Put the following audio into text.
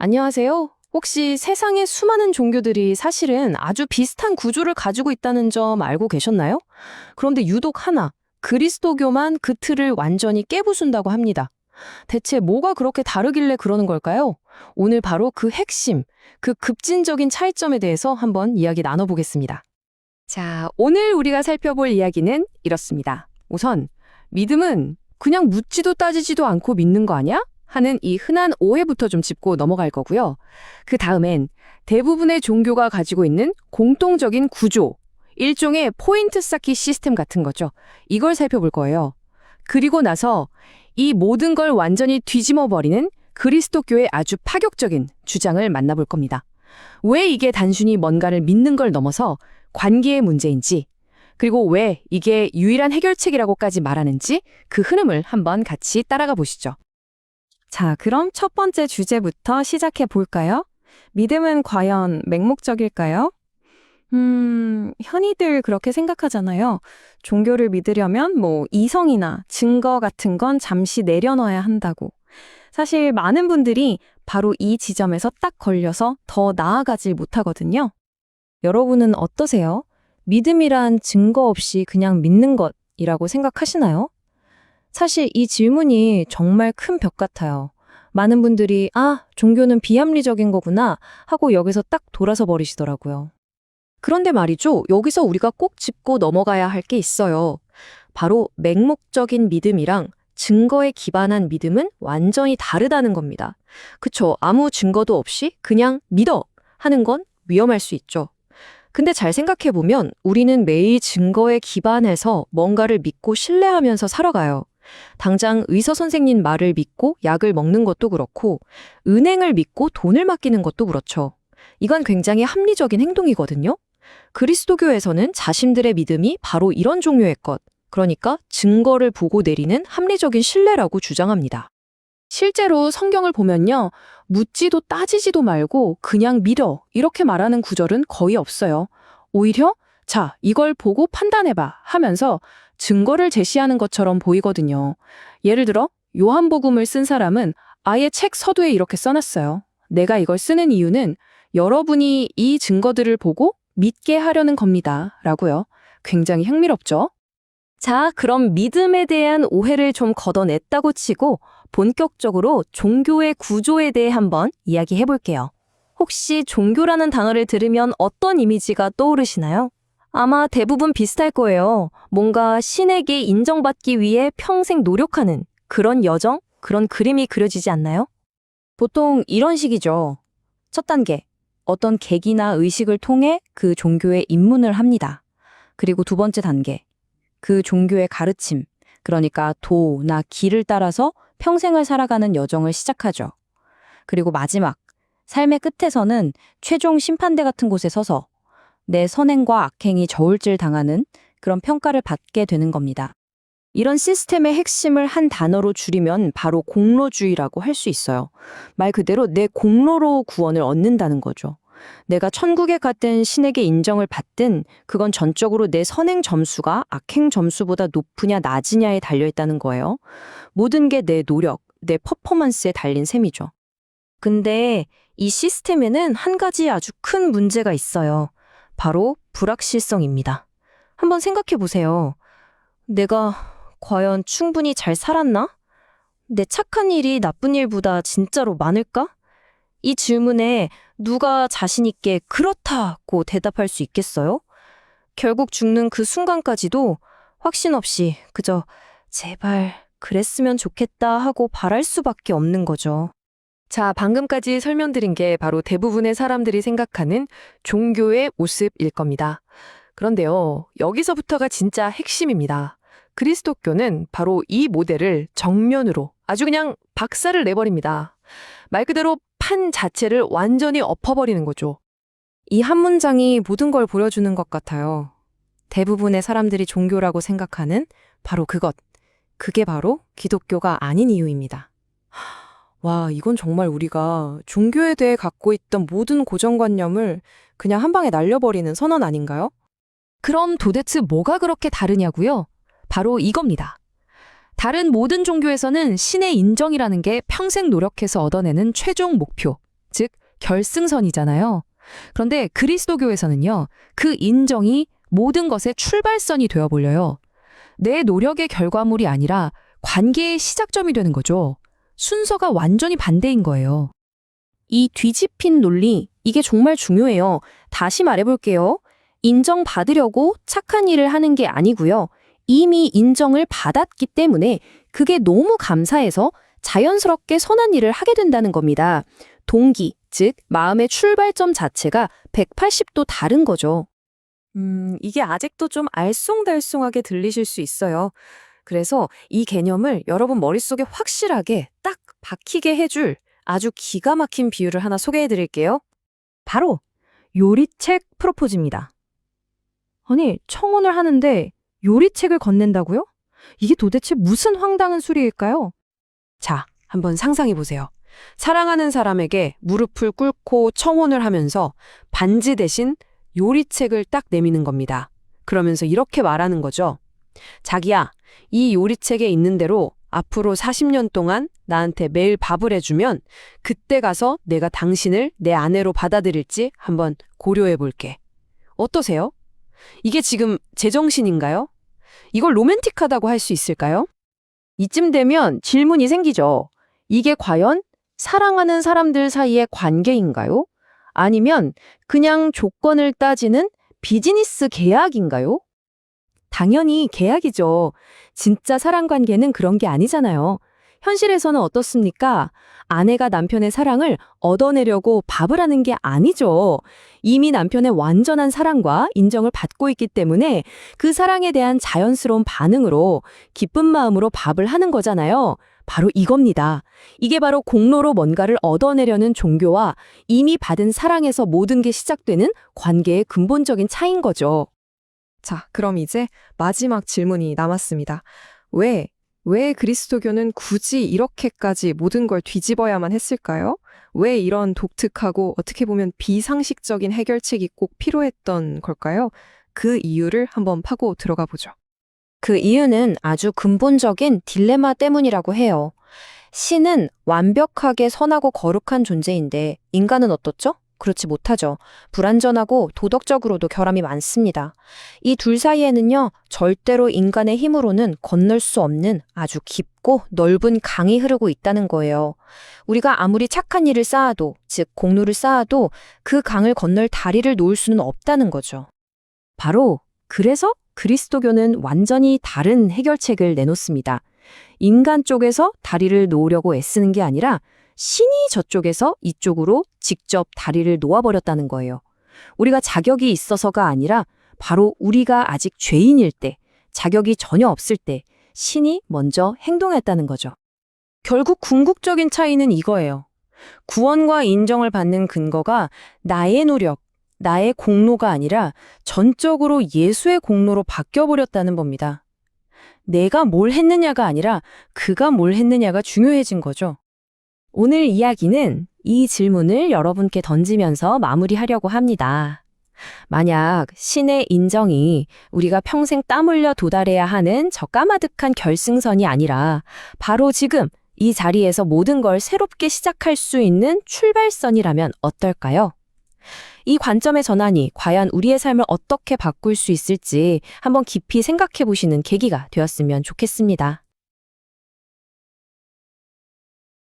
안녕하세요. 혹시 세상의 수많은 종교들이 사실은 아주 비슷한 구조를 가지고 있다는 점 알고 계셨나요? 그런데 유독 하나, 그리스도교만 그 틀을 완전히 깨부순다고 합니다. 대체 뭐가 그렇게 다르길래 그러는 걸까요? 오늘 바로 그 핵심, 그 급진적인 차이점에 대해서 한번 이야기 나눠보겠습니다. 자, 오늘 우리가 살펴볼 이야기는 이렇습니다. 우선, 믿음은 그냥 묻지도 따지지도 않고 믿는 거 아니야? 하는 이 흔한 오해부터 좀 짚고 넘어갈 거고요. 그 다음엔 대부분의 종교가 가지고 있는 공통적인 구조, 일종의 포인트 쌓기 시스템 같은 거죠. 이걸 살펴볼 거예요. 그리고 나서 이 모든 걸 완전히 뒤집어버리는 그리스도교의 아주 파격적인 주장을 만나볼 겁니다. 왜 이게 단순히 뭔가를 믿는 걸 넘어서 관계의 문제인지, 그리고 왜 이게 유일한 해결책이라고까지 말하는지 그 흐름을 한번 같이 따라가 보시죠. 자, 그럼 첫 번째 주제부터 시작해 볼까요? 믿음은 과연 맹목적일까요? 흔히들 그렇게 생각하잖아요. 종교를 믿으려면 이성이나 증거 같은 건 잠시 내려놔야 한다고. 사실 많은 분들이 바로 이 지점에서 딱 걸려서 더 나아가질 못하거든요. 여러분은 어떠세요? 믿음이란 증거 없이 그냥 믿는 것이라고 생각하시나요? 사실 이 질문이 정말 큰 벽 같아요. 많은 분들이 종교는 비합리적인 거구나 하고 여기서 딱 돌아서 버리시더라고요. 그런데 말이죠. 여기서 우리가 꼭 짚고 넘어가야 할 게 있어요. 바로 맹목적인 믿음이랑 증거에 기반한 믿음은 완전히 다르다는 겁니다. 그쵸? 아무 증거도 없이 그냥 믿어 하는 건 위험할 수 있죠. 근데 잘 생각해보면 우리는 매일 증거에 기반해서 뭔가를 믿고 신뢰하면서 살아가요. 당장 의사 선생님 말을 믿고 약을 먹는 것도 그렇고 은행을 믿고 돈을 맡기는 것도 그렇죠. 이건 굉장히 합리적인 행동이거든요. 그리스도교에서는 자신들의 믿음이 바로 이런 종류의 것, 그러니까 증거를 보고 내리는 합리적인 신뢰라고 주장합니다. 실제로 성경을 보면요. 묻지도 따지지도 말고 그냥 믿어 이렇게 말하는 구절은 거의 없어요. 오히려 자, 이걸 보고 판단해봐 하면서 증거를 제시하는 것처럼 보이거든요. 예를 들어 요한복음을 쓴 사람은 아예 책 서두에 이렇게 써놨어요. 내가 이걸 쓰는 이유는 여러분이 이 증거들을 보고 믿게 하려는 겁니다. 라고요. 굉장히 흥미롭죠? 자, 그럼 믿음에 대한 오해를 좀 걷어냈다고 치고 본격적으로 종교의 구조에 대해 한번 이야기해 볼게요. 혹시 종교라는 단어를 들으면 어떤 이미지가 떠오르시나요? 아마 대부분 비슷할 거예요. 뭔가 신에게 인정받기 위해 평생 노력하는 그런 여정, 그런 그림이 그려지지 않나요? 보통 이런 식이죠. 첫 단계, 어떤 계기나 의식을 통해 그 종교에 입문을 합니다. 그리고 두 번째 단계, 그 종교의 가르침, 그러니까 도나 길을 따라서 평생을 살아가는 여정을 시작하죠. 그리고 마지막, 삶의 끝에서는 최종 심판대 같은 곳에 서서 내 선행과 악행이 저울질 당하는 그런 평가를 받게 되는 겁니다. 이런 시스템의 핵심을 한 단어로 줄이면 바로 공로주의라고 할 수 있어요. 말 그대로 내 공로로 구원을 얻는다는 거죠. 내가 천국에 갔든 신에게 인정을 받든 그건 전적으로 내 선행 점수가 악행 점수보다 높으냐 낮으냐에 달려있다는 거예요. 모든 게 내 노력, 내 퍼포먼스에 달린 셈이죠. 근데 이 시스템에는 한 가지 아주 큰 문제가 있어요. 바로 불확실성입니다. 한번 생각해 보세요. 내가 과연 충분히 잘 살았나? 내 착한 일이 나쁜 일보다 진짜로 많을까? 이 질문에 누가 자신 있게 그렇다고 대답할 수 있겠어요? 결국 죽는 그 순간까지도 확신 없이 그저 제발 그랬으면 좋겠다 하고 바랄 수밖에 없는 거죠. 자, 방금까지 설명드린 게 바로 대부분의 사람들이 생각하는 종교의 모습일 겁니다. 그런데요, 여기서부터가 진짜 핵심입니다. 그리스도교는 바로 이 모델을 정면으로 아주 그냥 박살을 내버립니다. 말 그대로 판 자체를 완전히 엎어버리는 거죠. 이 한 문장이 모든 걸 보여주는 것 같아요. 대부분의 사람들이 종교라고 생각하는 바로 그것. 그게 바로 기독교가 아닌 이유입니다. 와, 이건 정말 우리가 종교에 대해 갖고 있던 모든 고정관념을 그냥 한 방에 날려버리는 선언 아닌가요? 그럼 도대체 뭐가 그렇게 다르냐고요? 바로 이겁니다. 다른 모든 종교에서는 신의 인정이라는 게 평생 노력해서 얻어내는 최종 목표, 즉 결승선이잖아요. 그런데 그리스도교에서는요, 그 인정이 모든 것의 출발선이 되어 보려요. 내 노력의 결과물이 아니라 관계의 시작점이 되는 거죠. 순서가 완전히 반대인 거예요. 이 뒤집힌 논리, 이게 정말 중요해요. 다시 말해볼게요. 인정받으려고 착한 일을 하는 게 아니고요. 이미 인정을 받았기 때문에 그게 너무 감사해서 자연스럽게 선한 일을 하게 된다는 겁니다. 동기, 즉 마음의 출발점 자체가 180도 다른 거죠. 이게 아직도 좀 알쏭달쏭하게 들리실 수 있어요. 그래서 이 개념을 여러분 머릿속에 확실하게 딱 박히게 해줄 아주 기가 막힌 비유를 하나 소개해 드릴게요. 바로 요리책 프로포즈입니다. 아니, 청혼을 하는데 요리책을 건넨다고요? 이게 도대체 무슨 황당한 소리일까요? 자, 한번 상상해 보세요. 사랑하는 사람에게 무릎을 꿇고 청혼을 하면서 반지 대신 요리책을 딱 내미는 겁니다. 그러면서 이렇게 말하는 거죠. 자기야, 이 요리책에 있는 대로 앞으로 40년 동안 나한테 매일 밥을 해주면 그때 가서 내가 당신을 내 아내로 받아들일지 한번 고려해 볼게. 어떠세요? 이게 지금 제정신인가요? 이걸 로맨틱하다고 할 수 있을까요? 이쯤 되면 질문이 생기죠. 이게 과연 사랑하는 사람들 사이의 관계인가요? 아니면 그냥 조건을 따지는 비즈니스 계약인가요? 당연히 계약이죠. 진짜 사랑 관계는 그런 게 아니잖아요. 현실에서는 어떻습니까? 아내가 남편의 사랑을 얻어내려고 밥을 하는 게 아니죠. 이미 남편의 완전한 사랑과 인정을 받고 있기 때문에 그 사랑에 대한 자연스러운 반응으로 기쁜 마음으로 밥을 하는 거잖아요. 바로 이겁니다. 이게 바로 공로로 뭔가를 얻어내려는 종교와 이미 받은 사랑에서 모든 게 시작되는 관계의 근본적인 차이인 거죠. 자, 그럼 이제 마지막 질문이 남았습니다. 왜 그리스도교는 굳이 이렇게까지 모든 걸 뒤집어야만 했을까요? 왜 이런 독특하고 어떻게 보면 비상식적인 해결책이 꼭 필요했던 걸까요? 그 이유를 한번 파고 들어가 보죠. 그 이유는 아주 근본적인 딜레마 때문이라고 해요. 신은 완벽하게 선하고 거룩한 존재인데 인간은 어떻죠? 그렇지 못하죠. 불완전하고 도덕적으로도 결함이 많습니다. 이 둘 사이에는요, 절대로 인간의 힘으로는 건널 수 없는 아주 깊고 넓은 강이 흐르고 있다는 거예요. 우리가 아무리 착한 일을 쌓아도, 즉 공로를 쌓아도 그 강을 건널 다리를 놓을 수는 없다는 거죠. 바로 그래서 그리스도교는 완전히 다른 해결책을 내놓습니다. 인간 쪽에서 다리를 놓으려고 애쓰는 게 아니라 신이 저쪽에서 이쪽으로 직접 다리를 놓아버렸다는 거예요. 우리가 자격이 있어서가 아니라 바로 우리가 아직 죄인일 때, 자격이 전혀 없을 때 신이 먼저 행동했다는 거죠. 결국 궁극적인 차이는 이거예요. 구원과 인정을 받는 근거가 나의 노력, 나의 공로가 아니라 전적으로 예수의 공로로 바뀌어버렸다는 겁니다. 내가 뭘 했느냐가 아니라 그가 뭘 했느냐가 중요해진 거죠. 오늘 이야기는 이 질문을 여러분께 던지면서 마무리하려고 합니다. 만약 신의 인정이 우리가 평생 땀 흘려 도달해야 하는 저 까마득한 결승선이 아니라 바로 지금 이 자리에서 모든 걸 새롭게 시작할 수 있는 출발선이라면 어떨까요? 이 관점의 전환이 과연 우리의 삶을 어떻게 바꿀 수 있을지 한번 깊이 생각해 보시는 계기가 되었으면 좋겠습니다.